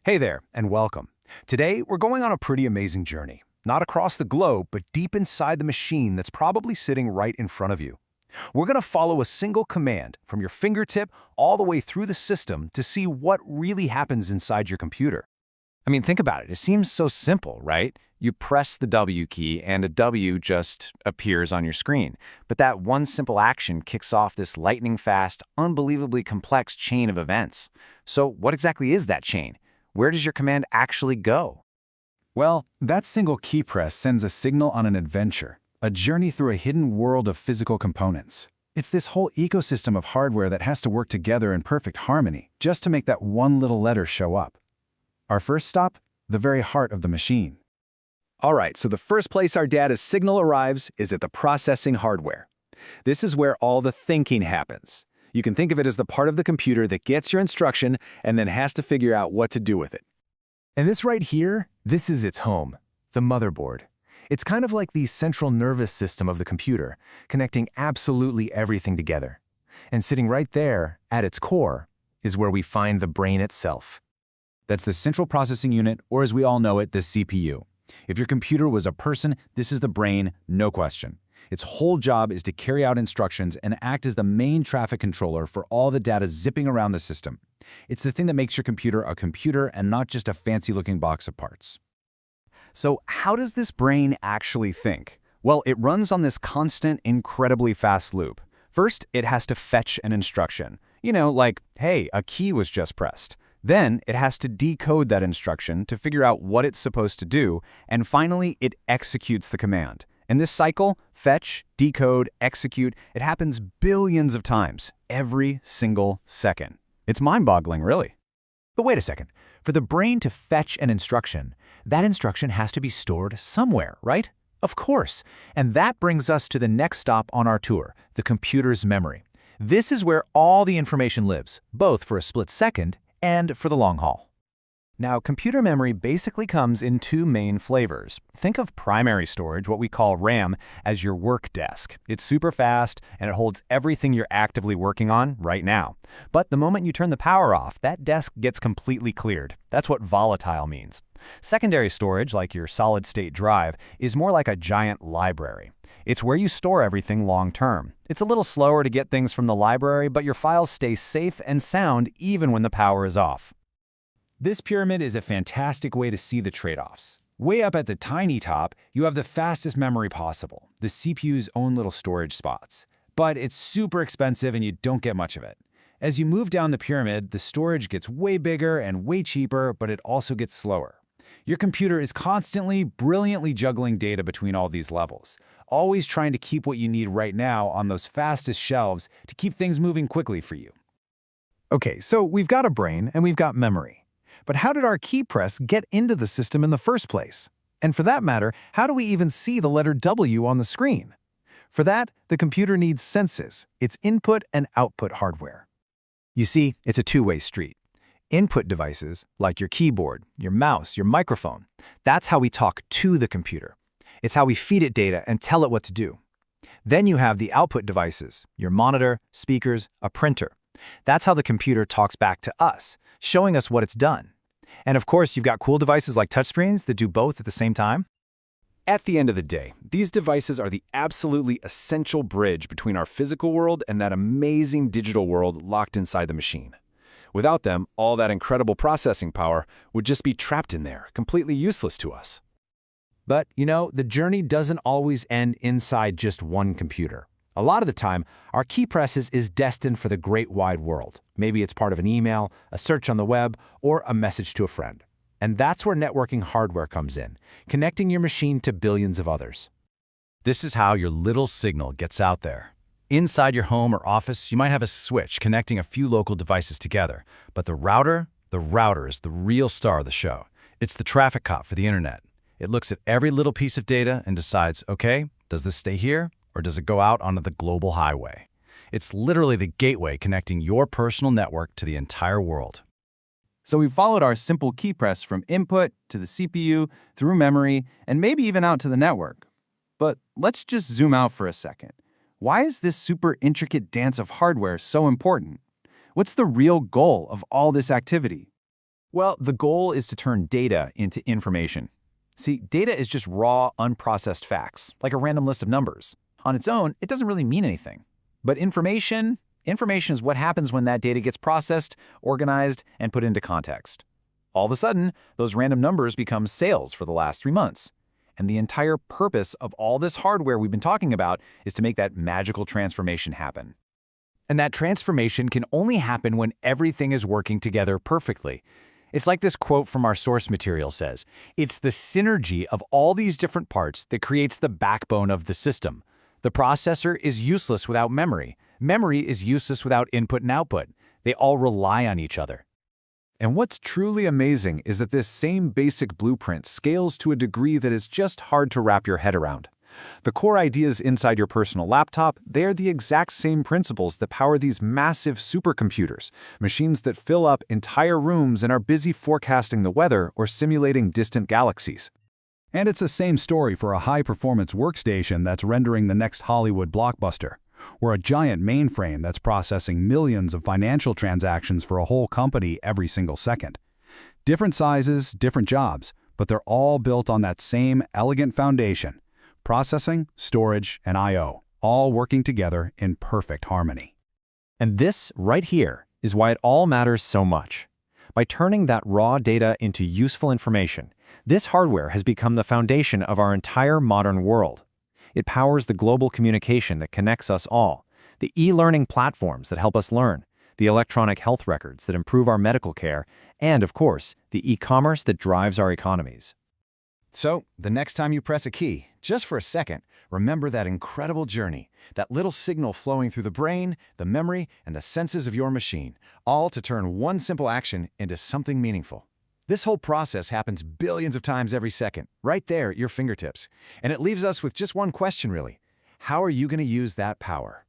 Hey there, and welcome. Today, we're going on a pretty amazing journey. Not across the globe, but deep inside the machine that's probably sitting right in front of you. We're going to follow a single command from your fingertip all the way through the system to see what really happens inside your computer. I mean, think about it. It seems so simple, right? You press the W key and a W just appears on your screen. But that one simple action kicks off this lightning-fast, unbelievably complex chain of events. So what exactly is that chain? Where does your command actually go? Well, that single key press sends a signal on an adventure, a journey through a hidden world of physical components. It's this whole ecosystem of hardware that has to work together in perfect harmony just to make that one little letter show up. Our first stop? The very heart of the machine. All right, so the first place our data's signal arrives is at the processing hardware. This is where all the thinking happens. You can think of it as the part of the computer that gets your instruction and then has to figure out what to do with it. And this right here, this is its home, the motherboard. It's kind of like the central nervous system of the computer, connecting absolutely everything together. And sitting right there, at its core, is where we find the brain itself. That's the central processing unit, or as we all know it, the CPU. If your computer was a person, this is the brain, no question. Its whole job is to carry out instructions and act as the main traffic controller for all the data zipping around the system. It's the thing that makes your computer a computer and not just a fancy-looking box of parts. So how does this brain actually think? Well, it runs on this constant, incredibly fast loop. First, it has to fetch an instruction. Like, hey, a key was just pressed. Then it has to decode that instruction to figure out what it's supposed to do, and finally, it executes the command. And this cycle, fetch, decode, execute, it happens billions of times, every single second. It's mind-boggling, really. But wait a second. For the brain to fetch an instruction, that instruction has to be stored somewhere, right? Of course. And that brings us to the next stop on our tour, the computer's memory. This is where all the information lives, both for a split second and for the long haul. Now, computer memory basically comes in two main flavors. Think of primary storage, what we call RAM, as your work desk. It's super fast, and it holds everything you're actively working on right now. But the moment you turn the power off, that desk gets completely cleared. That's what volatile means. Secondary storage, like your solid-state drive, is more like a giant library. It's where you store everything long-term. It's a little slower to get things from the library, but your files stay safe and sound even when the power is off. This pyramid is a fantastic way to see the trade-offs. Way up at the tiny top, you have the fastest memory possible, the CPU's own little storage spots. But it's super expensive and you don't get much of it. As you move down the pyramid, the storage gets way bigger and way cheaper, but it also gets slower. Your computer is constantly, brilliantly juggling data between all these levels, always trying to keep what you need right now on those fastest shelves to keep things moving quickly for you. Okay, so we've got a brain and we've got memory. But how did our key press get into the system in the first place? And for that matter, how do we even see the letter W on the screen? For that, the computer needs senses, its input and output hardware. You see, it's a two-way street. Input devices, like your keyboard, your mouse, your microphone, that's how we talk to the computer. It's how we feed it data and tell it what to do. Then you have the output devices, your monitor, speakers, a printer. That's how the computer talks back to us, showing us what it's done. And of course, you've got cool devices like touchscreens that do both at the same time. At the end of the day, these devices are the absolutely essential bridge between our physical world and that amazing digital world locked inside the machine. Without them, all that incredible processing power would just be trapped in there, completely useless to us. But, the journey doesn't always end inside just one computer. A lot of the time, our key presses is destined for the great wide world. Maybe it's part of an email, a search on the web, or a message to a friend. And that's where networking hardware comes in, connecting your machine to billions of others. This is how your little signal gets out there. Inside your home or office, you might have a switch connecting a few local devices together. But the router is the real star of the show. It's the traffic cop for the internet. It looks at every little piece of data and decides, okay, does this stay here? Or does it go out onto the global highway? It's literally the gateway connecting your personal network to the entire world. So we followed our simple key press from input to the CPU, through memory, and maybe even out to the network. But let's just zoom out for a second. Why is this super intricate dance of hardware so important? What's the real goal of all this activity? Well, the goal is to turn data into information. See, data is just raw, unprocessed facts, like a random list of numbers. On its own, it doesn't really mean anything. But information is what happens when that data gets processed, organized, and put into context. All of a sudden, those random numbers become sales for the last 3 months. And the entire purpose of all this hardware we've been talking about is to make that magical transformation happen. And that transformation can only happen when everything is working together perfectly. It's like this quote from our source material says, "It's the synergy of all these different parts that creates the backbone of the system. The processor is useless without memory. Memory is useless without input and output. They all rely on each other." And what's truly amazing is that this same basic blueprint scales to a degree that is just hard to wrap your head around. The core ideas inside your personal laptop, they are the exact same principles that power these massive supercomputers, machines that fill up entire rooms and are busy forecasting the weather or simulating distant galaxies. And it's the same story for a high-performance workstation that's rendering the next Hollywood blockbuster, or a giant mainframe that's processing millions of financial transactions for a whole company every single second. Different sizes, different jobs, but they're all built on that same elegant foundation: processing, storage, and I/O, all working together in perfect harmony. And this, right here, is why it all matters so much. By turning that raw data into useful information, this hardware has become the foundation of our entire modern world. It powers the global communication that connects us all, the e-learning platforms that help us learn, the electronic health records that improve our medical care, and, of course, the e-commerce that drives our economies. So, the next time you press a key, just for a second, remember that incredible journey, that little signal flowing through the brain, the memory, and the senses of your machine, all to turn one simple action into something meaningful. This whole process happens billions of times every second, right there at your fingertips. And it leaves us with just one question, really. How are you going to use that power?